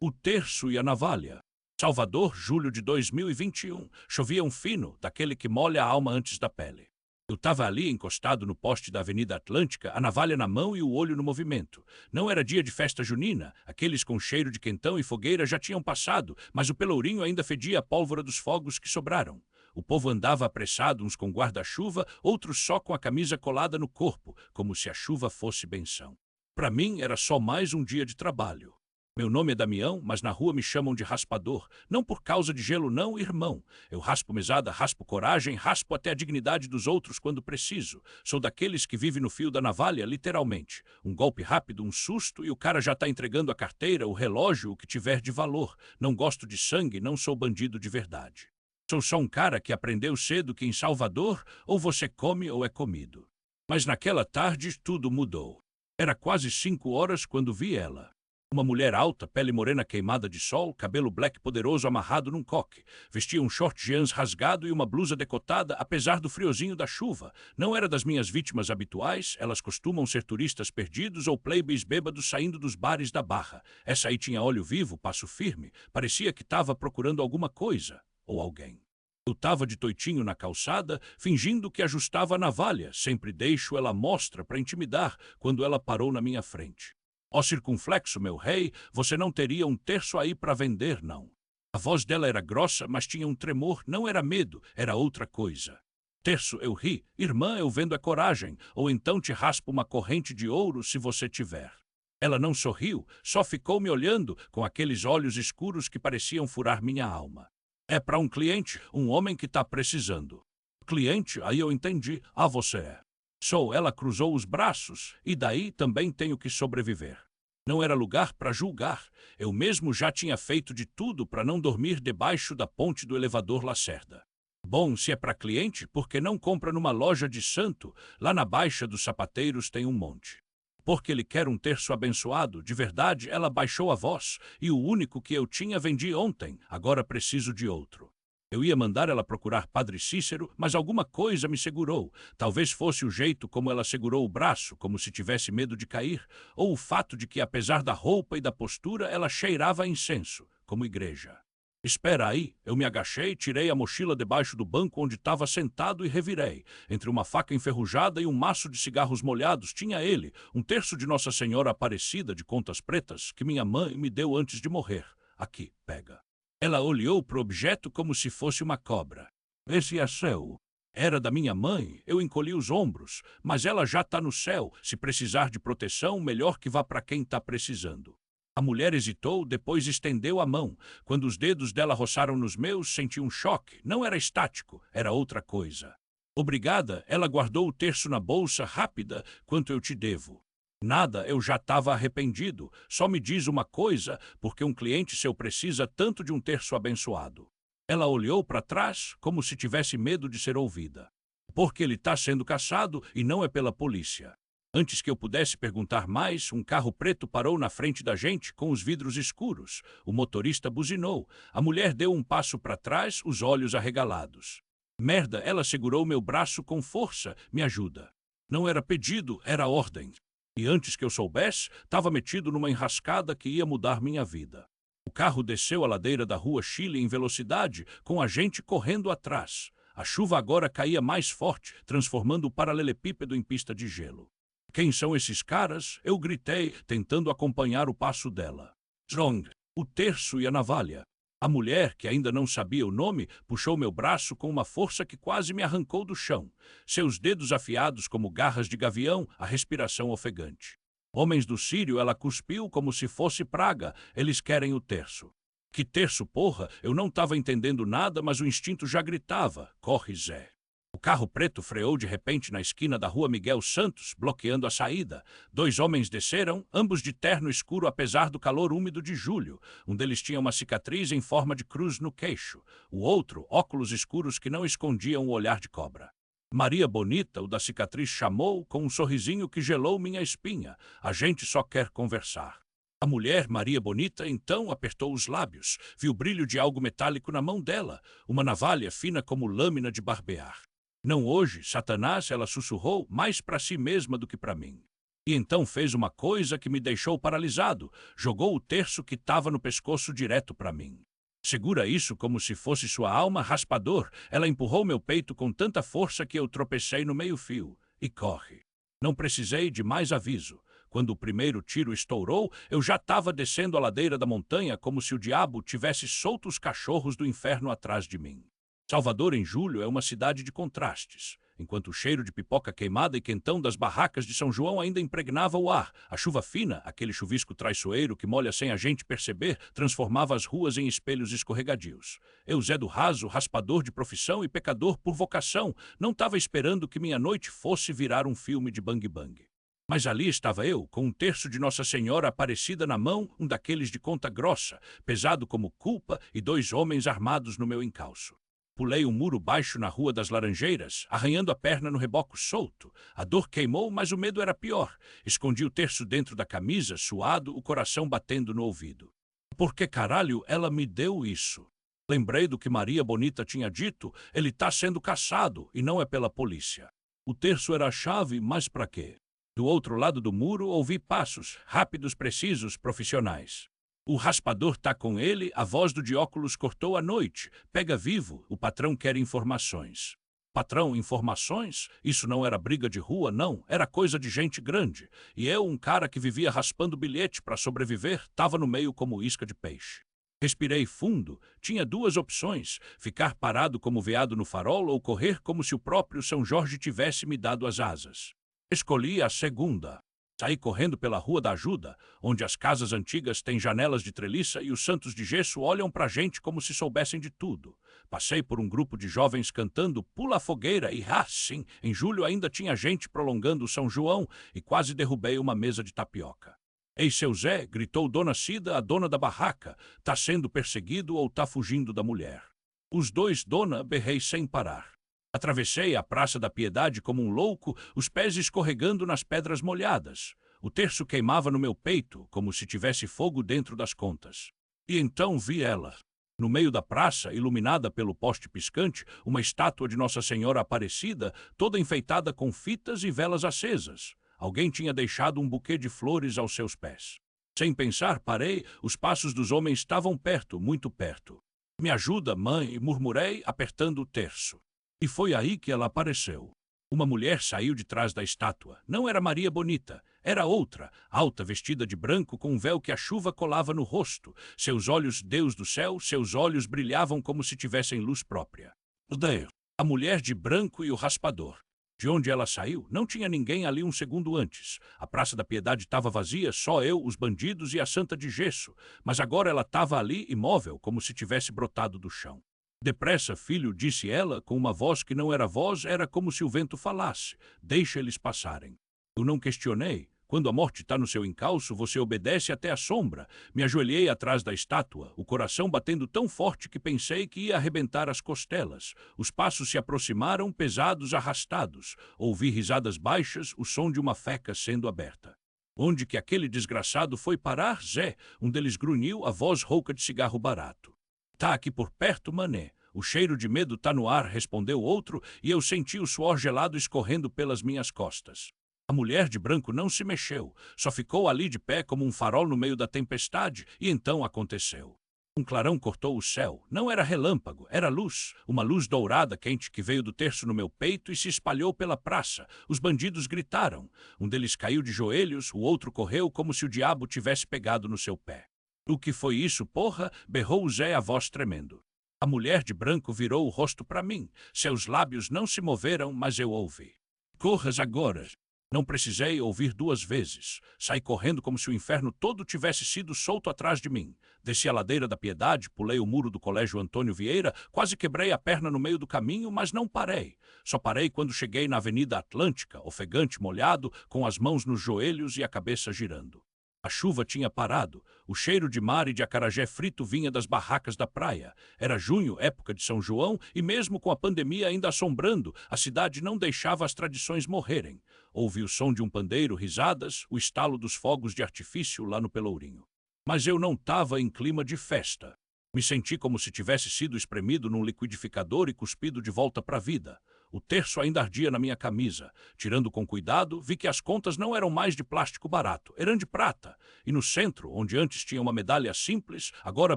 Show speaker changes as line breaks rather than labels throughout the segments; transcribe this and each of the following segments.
O terço e a navalha. Salvador, julho de 2021. Chovia um fino, daquele que molha a alma antes da pele. Eu estava ali, encostado no poste da Avenida Atlântica, a navalha na mão e o olho no movimento. Não era dia de festa junina, aqueles com cheiro de quentão e fogueira já tinham passado, mas o pelourinho ainda fedia a pólvora dos fogos que sobraram. O povo andava apressado, uns com guarda-chuva, outros só com a camisa colada no corpo, como se a chuva fosse benção. Para mim, era só mais um dia de trabalho. Meu nome é Damião, mas na rua me chamam de raspador. Não por causa de gelo não, irmão. Eu raspo mesada, raspo coragem, raspo até a dignidade dos outros quando preciso. Sou daqueles que vive no fio da navalha, literalmente. Um golpe rápido, um susto e o cara já está entregando a carteira, o relógio, o que tiver de valor. Não gosto de sangue, não sou bandido de verdade. Sou só um cara que aprendeu cedo que em Salvador ou você come ou é comido. Mas naquela tarde tudo mudou. Era quase 5 horas quando vi ela. Uma mulher alta, pele morena queimada de sol, cabelo black poderoso amarrado num coque. Vestia um short jeans rasgado e uma blusa decotada, apesar do friozinho da chuva. Não era das minhas vítimas habituais, elas costumam ser turistas perdidos ou playboys bêbados saindo dos bares da Barra. Essa aí tinha olho vivo, passo firme, parecia que estava procurando alguma coisa, ou alguém. Eu estava de toitinho na calçada, fingindo que ajustava a navalha. Sempre deixo ela à mostra para intimidar quando ela parou na minha frente. Ó circunflexo, meu rei, você não teria um terço aí para vender, não. A voz dela era grossa, mas tinha um tremor, não era medo, era outra coisa. Terço, eu ri. Irmã, eu vendo a coragem, ou então te raspo uma corrente de ouro se você tiver. Ela não sorriu, só ficou me olhando com aqueles olhos escuros que pareciam furar minha alma. É para um cliente, um homem que está precisando. Cliente, aí eu entendi. Ah, você é. Sou, ela cruzou os braços, e daí também tenho que sobreviver. Não era lugar para julgar. Eu mesmo já tinha feito de tudo para não dormir debaixo da ponte do elevador Lacerda. Bom, se é para cliente, por que não compra numa loja de santo? Lá na Baixa dos Sapateiros tem um monte. Porque ele quer um terço abençoado, de verdade, ela baixou a voz, e o único que eu tinha vendi ontem, agora preciso de outro. Eu ia mandar ela procurar Padre Cícero, mas alguma coisa me segurou. Talvez fosse o jeito como ela segurou o braço, como se tivesse medo de cair, ou o fato de que, apesar da roupa e da postura, ela cheirava a incenso, como igreja. Espera aí, eu me agachei, tirei a mochila debaixo do banco onde estava sentado e revirei. Entre uma faca enferrujada e um maço de cigarros molhados, tinha ele, um terço de Nossa Senhora Aparecida de contas pretas, que minha mãe me deu antes de morrer. Aqui, pega. Ela olhou para o objeto como se fosse uma cobra. Esse é seu. Era da minha mãe, eu encolhi os ombros, mas ela já está no céu. Se precisar de proteção, melhor que vá para quem está precisando. A mulher hesitou, depois estendeu a mão. Quando os dedos dela roçaram nos meus, senti um choque. Não era estático, era outra coisa. Obrigada, ela guardou o terço na bolsa, rápida, quanto eu te devo. Nada, eu já estava arrependido. Só me diz uma coisa, porque um cliente seu precisa tanto de um terço abençoado. Ela olhou para trás, como se tivesse medo de ser ouvida. Porque ele está sendo caçado e não é pela polícia. Antes que eu pudesse perguntar mais, um carro preto parou na frente da gente, com os vidros escuros. O motorista buzinou. A mulher deu um passo para trás, os olhos arregalados. Merda, ela segurou meu braço com força. Me ajuda. Não era pedido, era ordem. E antes que eu soubesse, estava metido numa enrascada que ia mudar minha vida. O carro desceu a ladeira da rua Chile em velocidade, com a gente correndo atrás. A chuva agora caía mais forte, transformando o paralelepípedo em pista de gelo. Quem são esses caras? Eu gritei, tentando acompanhar o passo dela. Zong, o terço e a navalha. A mulher, que ainda não sabia o nome, puxou meu braço com uma força que quase me arrancou do chão. Seus dedos afiados como garras de gavião, a respiração ofegante. Homens do Sírio, ela cuspiu como se fosse praga. Eles querem o terço. Que terço, porra? Eu não estava entendendo nada, mas o instinto já gritava. Corre, Zé. O carro preto freou de repente na esquina da rua Miguel Santos, bloqueando a saída. 2 homens desceram, ambos de terno escuro apesar do calor úmido de julho. Um deles tinha uma cicatriz em forma de cruz no queixo. O outro, óculos escuros que não escondiam o olhar de cobra. Maria Bonita, o da cicatriz, chamou com um sorrisinho que gelou minha espinha. A gente só quer conversar. A mulher, Maria Bonita, então apertou os lábios. Vi o brilho de algo metálico na mão dela, uma navalha fina como lâmina de barbear. Não hoje, Satanás, ela sussurrou, mais para si mesma do que para mim. E então fez uma coisa que me deixou paralisado. Jogou o terço que estava no pescoço direto para mim. Segura isso como se fosse sua alma, raspador. Ela empurrou meu peito com tanta força que eu tropecei no meio-fio. E corre. Não precisei de mais aviso. Quando o primeiro tiro estourou, eu já estava descendo a ladeira da montanha como se o diabo tivesse solto os cachorros do inferno atrás de mim. Salvador, em julho, é uma cidade de contrastes. Enquanto o cheiro de pipoca queimada e quentão das barracas de São João ainda impregnava o ar, a chuva fina, aquele chuvisco traiçoeiro que molha sem a gente perceber, transformava as ruas em espelhos escorregadios. Eu, Zé do Raso, raspador de profissão e pecador por vocação, não estava esperando que minha noite fosse virar um filme de bang-bang. Mas ali estava eu, com um terço de Nossa Senhora Aparecida na mão, um daqueles de conta grossa, pesado como culpa, e 2 homens armados no meu encalço. Pulei um muro baixo na Rua das Laranjeiras, arranhando a perna no reboco solto. A dor queimou, mas o medo era pior. Escondi o terço dentro da camisa, suado, o coração batendo no ouvido. Por que caralho ela me deu isso? Lembrei do que Maria Bonita tinha dito, ele tá sendo caçado, e não é pela polícia. O terço era a chave, mas pra quê? Do outro lado do muro ouvi passos, rápidos, precisos, profissionais. O raspador tá com ele, a voz do de óculos cortou a noite. Pega vivo, o patrão quer informações. Patrão, informações? Isso não era briga de rua, não. Era coisa de gente grande. E eu, um cara que vivia raspando bilhete para sobreviver, tava no meio como isca de peixe. Respirei fundo. Tinha 2 opções: ficar parado como veado no farol ou correr como se o próprio São Jorge tivesse me dado as asas. Escolhi a segunda. Saí correndo pela Rua da Ajuda, onde as casas antigas têm janelas de treliça e os santos de gesso olham pra gente como se soubessem de tudo. Passei por um grupo de jovens cantando Pula a Fogueira e, sim, em julho ainda tinha gente prolongando o São João e quase derrubei uma mesa de tapioca. Ei, seu Zé, gritou Dona Cida, a dona da barraca, tá sendo perseguido ou tá fugindo da mulher? Os 2, dona, berrei sem parar. Atravessei a Praça da Piedade como um louco, os pés escorregando nas pedras molhadas. O terço queimava no meu peito, como se tivesse fogo dentro das contas. E então vi ela. No meio da praça, iluminada pelo poste piscante, uma estátua de Nossa Senhora Aparecida, toda enfeitada com fitas e velas acesas. Alguém tinha deixado um buquê de flores aos seus pés. Sem pensar, parei, os passos dos homens estavam perto, muito perto. Me ajuda, mãe, murmurei, apertando o terço. E foi aí que ela apareceu. Uma mulher saiu de trás da estátua. Não era Maria Bonita, era outra, alta, vestida de branco, com um véu que a chuva colava no rosto. Seus olhos, Deus do céu, seus olhos brilhavam como se tivessem luz própria. Odeio. A mulher de branco e o raspador. De onde ela saiu, não tinha ninguém ali um segundo antes. A Praça da Piedade estava vazia, só eu, os bandidos e a santa de gesso. Mas agora ela estava ali, imóvel, como se tivesse brotado do chão. Depressa, filho, disse ela, com uma voz que não era voz, era como se o vento falasse. Deixa eles passarem. Eu não questionei. Quando a morte está no seu encalço, você obedece até a sombra. Me ajoelhei atrás da estátua, o coração batendo tão forte que pensei que ia arrebentar as costelas. Os passos se aproximaram, pesados, arrastados. Ouvi risadas baixas, o som de uma feca sendo aberta. Onde que aquele desgraçado foi parar, Zé? Um deles grunhiu, a voz rouca de cigarro barato. Tá aqui por perto, mané. O cheiro de medo tá no ar, respondeu outro, e eu senti o suor gelado escorrendo pelas minhas costas. A mulher de branco não se mexeu, só ficou ali de pé como um farol no meio da tempestade, e então aconteceu. Um clarão cortou o céu. Não era relâmpago, era luz. Uma luz dourada quente que veio do terço no meu peito e se espalhou pela praça. Os bandidos gritaram. Um deles caiu de joelhos, o outro correu como se o diabo tivesse pegado no seu pé. O que foi isso, porra? Berrou o Zé, a voz tremendo. A mulher de branco virou o rosto para mim. Seus lábios não se moveram, mas eu ouvi. Corras agora. Não precisei ouvir 2 vezes. Saí correndo como se o inferno todo tivesse sido solto atrás de mim. Desci a ladeira da Piedade, pulei o muro do Colégio Antônio Vieira, quase quebrei a perna no meio do caminho, mas não parei. Só parei quando cheguei na Avenida Atlântica, ofegante, molhado, com as mãos nos joelhos e a cabeça girando. A chuva tinha parado. O cheiro de mar e de acarajé frito vinha das barracas da praia. Era junho, época de São João, e mesmo com a pandemia ainda assombrando, a cidade não deixava as tradições morrerem. Ouvi o som de um pandeiro, risadas, o estalo dos fogos de artifício lá no Pelourinho. Mas eu não estava em clima de festa. Me senti como se tivesse sido espremido num liquidificador e cuspido de volta para a vida. O terço ainda ardia na minha camisa. Tirando com cuidado, vi que as contas não eram mais de plástico barato, eram de prata. E no centro, onde antes tinha uma medalha simples, agora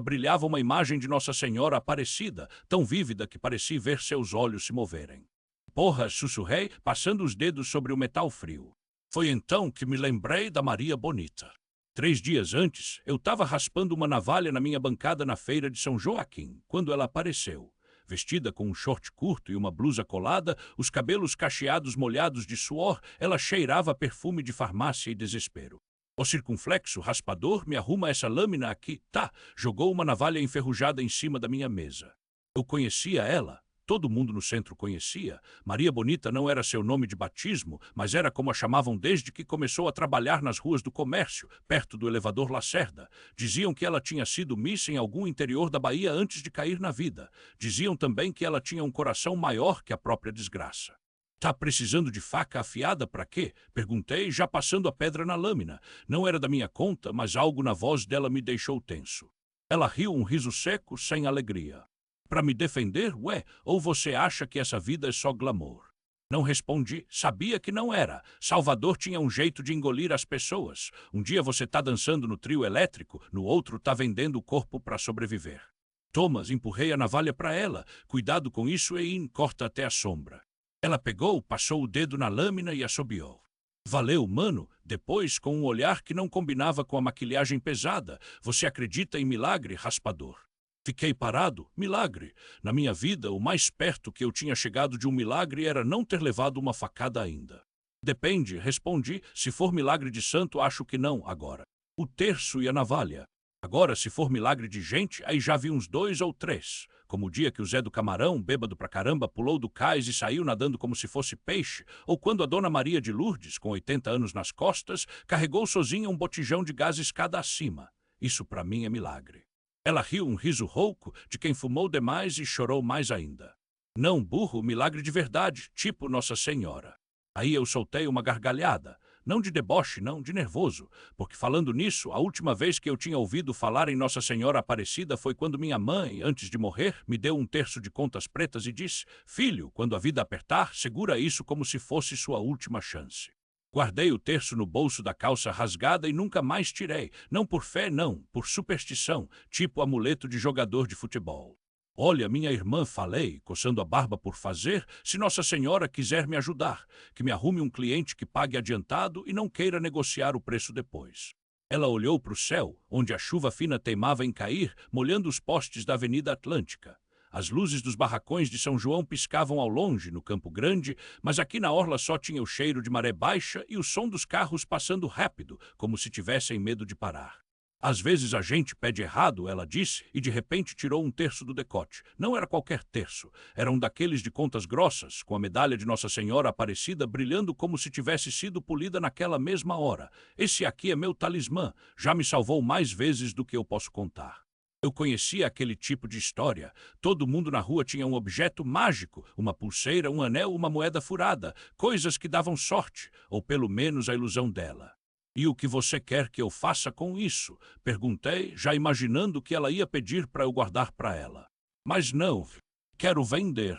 brilhava uma imagem de Nossa Senhora Aparecida, tão vívida que parecia ver seus olhos se moverem. Porra, sussurrei, passando os dedos sobre o metal frio. Foi então que me lembrei da Maria Bonita. 3 dias antes, eu estava raspando uma navalha na minha bancada na feira de São Joaquim, quando ela apareceu. Vestida com um short curto e uma blusa colada, os cabelos cacheados molhados de suor, ela cheirava a perfume de farmácia e desespero. O circunflexo raspador me arruma essa lâmina aqui, tá? Jogou uma navalha enferrujada em cima da minha mesa. Eu conhecia ela. Todo mundo no centro conhecia. Maria Bonita não era seu nome de batismo, mas era como a chamavam desde que começou a trabalhar nas ruas do comércio, perto do elevador Lacerda. Diziam que ela tinha sido miss em algum interior da Bahia antes de cair na vida. Diziam também que ela tinha um coração maior que a própria desgraça. Tá precisando de faca afiada para quê? Perguntei, já passando a pedra na lâmina. Não era da minha conta, mas algo na voz dela me deixou tenso. Ela riu um riso seco, sem alegria. Para me defender, ué, ou você acha que essa vida é só glamour? Não respondi, sabia que não era. Salvador tinha um jeito de engolir as pessoas. Um dia você tá dançando no trio elétrico, no outro tá vendendo o corpo para sobreviver. Thomas, empurrei a navalha para ela. Cuidado com isso e corta até a sombra. Ela pegou, passou o dedo na lâmina e assobiou. Valeu, mano. Depois, com um olhar que não combinava com a maquilhagem pesada. Você acredita em milagre, raspador? Fiquei parado. Milagre. Na minha vida, o mais perto que eu tinha chegado de um milagre era não ter levado uma facada ainda. Depende, respondi. Se for milagre de santo, acho que não, agora. O terço e a navalha. Agora, se for milagre de gente, aí já vi uns 2 ou 3. Como o dia que o Zé do Camarão, bêbado pra caramba, pulou do cais e saiu nadando como se fosse peixe. Ou quando a Dona Maria de Lourdes, com 80 anos nas costas, carregou sozinha um botijão de gás escada acima. Isso pra mim é milagre. Ela riu um riso rouco de quem fumou demais e chorou mais ainda. Não, burro, milagre de verdade, tipo Nossa Senhora. Aí eu soltei uma gargalhada. Não de deboche, não, de nervoso. Porque falando nisso, a última vez que eu tinha ouvido falar em Nossa Senhora Aparecida foi quando minha mãe, antes de morrer, me deu um terço de contas pretas e disse: "Filho, quando a vida apertar, segura isso como se fosse sua última chance." Guardei o terço no bolso da calça rasgada e nunca mais tirei. Não por fé, não, por superstição, tipo amuleto de jogador de futebol. Olha, minha irmã, falei, coçando a barba por fazer, se Nossa Senhora quiser me ajudar, que me arrume um cliente que pague adiantado e não queira negociar o preço depois. Ela olhou para o céu, onde a chuva fina teimava em cair, molhando os postes da Avenida Atlântica. As luzes dos barracões de São João piscavam ao longe, no Campo Grande, mas aqui na orla só tinha o cheiro de maré baixa e o som dos carros passando rápido, como se tivessem medo de parar. Às vezes a gente pede errado, ela disse, e de repente tirou um terço do decote. Não era qualquer terço, era um daqueles de contas grossas, com a medalha de Nossa Senhora Aparecida brilhando como se tivesse sido polida naquela mesma hora. Esse aqui é meu talismã, já me salvou mais vezes do que eu posso contar. Eu conhecia aquele tipo de história. Todo mundo na rua tinha um objeto mágico, uma pulseira, um anel, uma moeda furada, coisas que davam sorte, ou pelo menos a ilusão dela. E o que você quer que eu faça com isso? Perguntei, já imaginando que ela ia pedir para eu guardar para ela. Mas não, quero vender.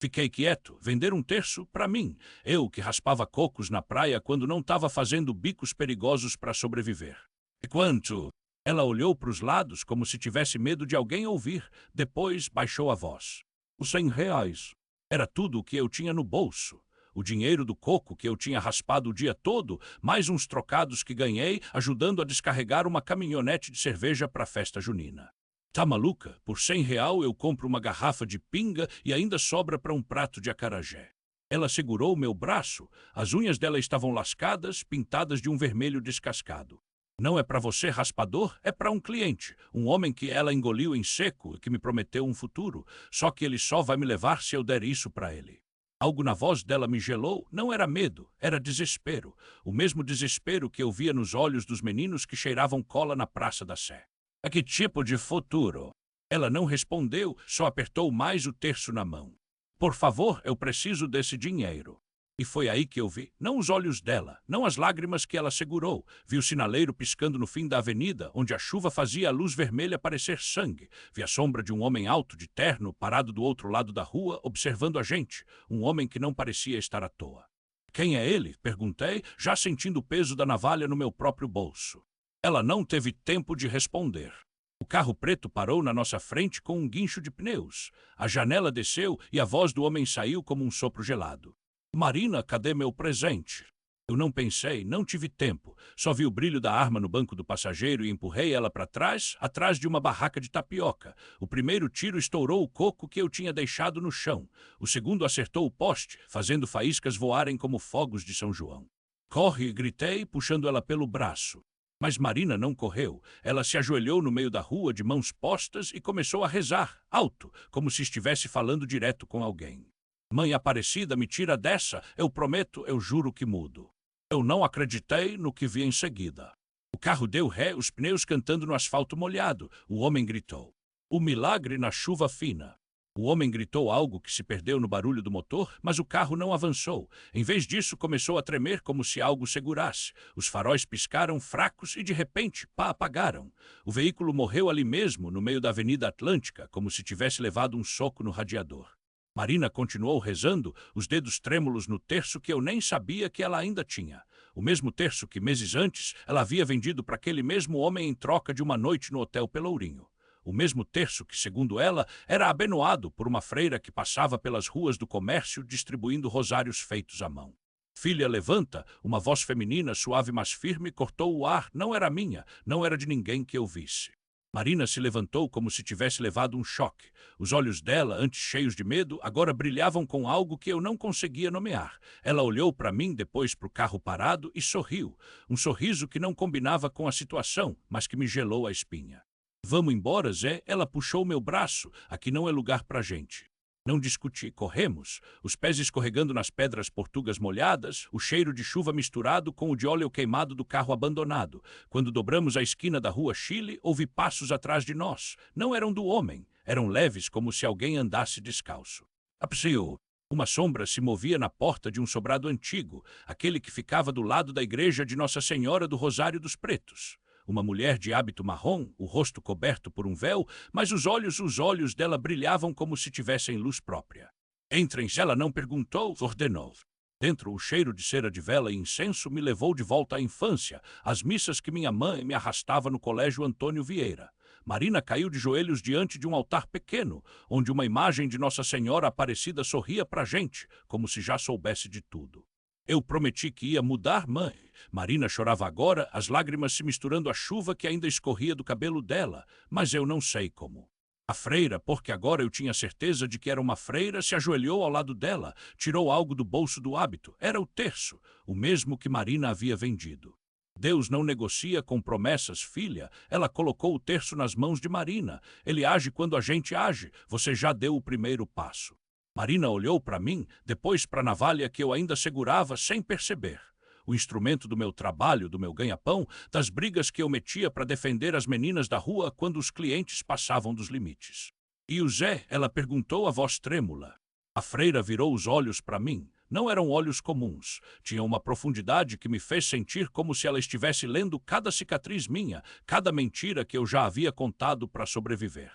Fiquei quieto, vender um terço para mim, eu que raspava cocos na praia quando não estava fazendo bicos perigosos para sobreviver. E quanto? Ela olhou para os lados como se tivesse medo de alguém ouvir, depois baixou a voz. Os R$100. Era tudo o que eu tinha no bolso. O dinheiro do coco que eu tinha raspado o dia todo, mais uns trocados que ganhei, ajudando a descarregar uma caminhonete de cerveja para a festa junina. Tá maluca? Por R$100 eu compro uma garrafa de pinga e ainda sobra para um prato de acarajé. Ela segurou meu braço. As unhas dela estavam lascadas, pintadas de um vermelho descascado. Não é para você, raspador, é para um cliente, um homem que ela engoliu em seco e que me prometeu um futuro, só que ele só vai me levar se eu der isso para ele. Algo na voz dela me gelou, não era medo, era desespero, o mesmo desespero que eu via nos olhos dos meninos que cheiravam cola na Praça da Sé. A que tipo de futuro? Ela não respondeu, só apertou mais o terço na mão. Por favor, eu preciso desse dinheiro. E foi aí que eu vi, não os olhos dela, não as lágrimas que ela segurou. Vi o sinaleiro piscando no fim da avenida, onde a chuva fazia a luz vermelha parecer sangue. Vi a sombra de um homem alto, de terno, parado do outro lado da rua, observando a gente. Um homem que não parecia estar à toa. Quem é ele? Perguntei, já sentindo o peso da navalha no meu próprio bolso. Ela não teve tempo de responder. O carro preto parou na nossa frente com um guincho de pneus. A janela desceu e a voz do homem saiu como um sopro gelado. Marina, cadê meu presente? Eu não pensei, não tive tempo. Só vi o brilho da arma no banco do passageiro e empurrei ela para trás, atrás de uma barraca de tapioca. O primeiro tiro estourou o coco que eu tinha deixado no chão. O segundo acertou o poste, fazendo faíscas voarem como fogos de São João. Corre, gritei, puxando ela pelo braço. Mas Marina não correu. Ela se ajoelhou no meio da rua, de mãos postas, e começou a rezar, alto, como se estivesse falando direto com alguém. Mãe Aparecida, me tira dessa, eu prometo, eu juro que mudo. Eu não acreditei no que vi em seguida. O carro deu ré, os pneus cantando no asfalto molhado. O homem gritou. O milagre na chuva fina. O homem gritou algo que se perdeu no barulho do motor, mas o carro não avançou. Em vez disso, começou a tremer como se algo segurasse. Os faróis piscaram fracos e, de repente, apagaram. O veículo morreu ali mesmo, no meio da Avenida Atlântica, como se tivesse levado um soco no radiador. Marina continuou rezando, os dedos trêmulos no terço que eu nem sabia que ela ainda tinha. O mesmo terço que, meses antes, ela havia vendido para aquele mesmo homem em troca de uma noite no Hotel Pelourinho. O mesmo terço que, segundo ela, era abençoado por uma freira que passava pelas ruas do comércio distribuindo rosários feitos à mão. Filha, levanta, uma voz feminina, suave mas firme, cortou o ar. Não era minha, não era de ninguém que eu visse. Marina se levantou como se tivesse levado um choque. Os olhos dela, antes cheios de medo, agora brilhavam com algo que eu não conseguia nomear. Ela olhou para mim, depois para o carro parado e sorriu. Um sorriso que não combinava com a situação, mas que me gelou a espinha. Vamos embora, Zé? Ela puxou meu braço. Aqui não é lugar pra gente. Não discuti, corremos, os pés escorregando nas pedras portugas molhadas, o cheiro de chuva misturado com o de óleo queimado do carro abandonado. Quando dobramos a esquina da rua Chile, ouvi passos atrás de nós. Não eram do homem, eram leves como se alguém andasse descalço. Apsiu. Uma sombra se movia na porta de um sobrado antigo, aquele que ficava do lado da igreja de Nossa Senhora do Rosário dos Pretos. Uma mulher de hábito marrom, o rosto coberto por um véu, mas os olhos dela brilhavam como se tivessem luz própria. Entrem, ela não perguntou, ordenou. Dentro, o cheiro de cera de vela e incenso me levou de volta à infância, às missas que minha mãe me arrastava no colégio Antônio Vieira. Marina caiu de joelhos diante de um altar pequeno, onde uma imagem de Nossa Senhora Aparecida sorria pra gente, como se já soubesse de tudo. Eu prometi que ia mudar, mãe. Marina chorava agora, as lágrimas se misturando à chuva que ainda escorria do cabelo dela, mas eu não sei como. A freira, porque agora eu tinha certeza de que era uma freira, se ajoelhou ao lado dela, tirou algo do bolso do hábito. Era o terço, o mesmo que Marina havia vendido. Deus não negocia com promessas, filha. Ela colocou o terço nas mãos de Marina. Ele age quando a gente age. Você já deu o primeiro passo. Marina olhou para mim, depois para a navalha que eu ainda segurava sem perceber. O instrumento do meu trabalho, do meu ganha-pão, das brigas que eu metia para defender as meninas da rua quando os clientes passavam dos limites. E o Zé? Ela perguntou a voz trêmula. A freira virou os olhos para mim. Não eram olhos comuns. Tinham uma profundidade que me fez sentir como se ela estivesse lendo cada cicatriz minha, cada mentira que eu já havia contado para sobreviver.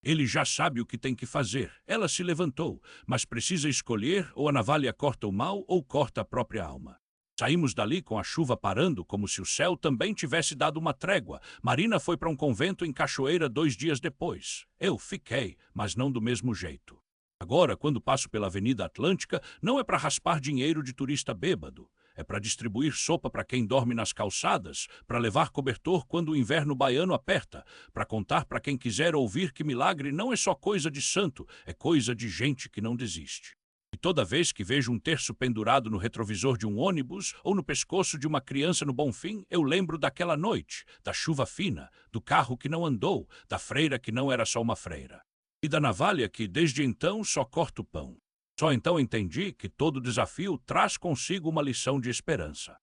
Ele já sabe o que tem que fazer. Ela se levantou, mas precisa escolher ou a navalha corta o mal ou corta a própria alma. Saímos dali com a chuva parando, como se o céu também tivesse dado uma trégua. Marina foi para um convento em Cachoeira 2 dias depois. Eu fiquei, mas não do mesmo jeito. Agora, quando passo pela Avenida Atlântica, não é para raspar dinheiro de turista bêbado. É para distribuir sopa para quem dorme nas calçadas, para levar cobertor quando o inverno baiano aperta, para contar para quem quiser ouvir que milagre não é só coisa de santo, é coisa de gente que não desiste. E toda vez que vejo um terço pendurado no retrovisor de um ônibus ou no pescoço de uma criança no Bonfim, eu lembro daquela noite, da chuva fina, do carro que não andou, da freira que não era só uma freira. E da navalha que, desde então, só corta o pão. Só então entendi que todo desafio traz consigo uma lição de esperança.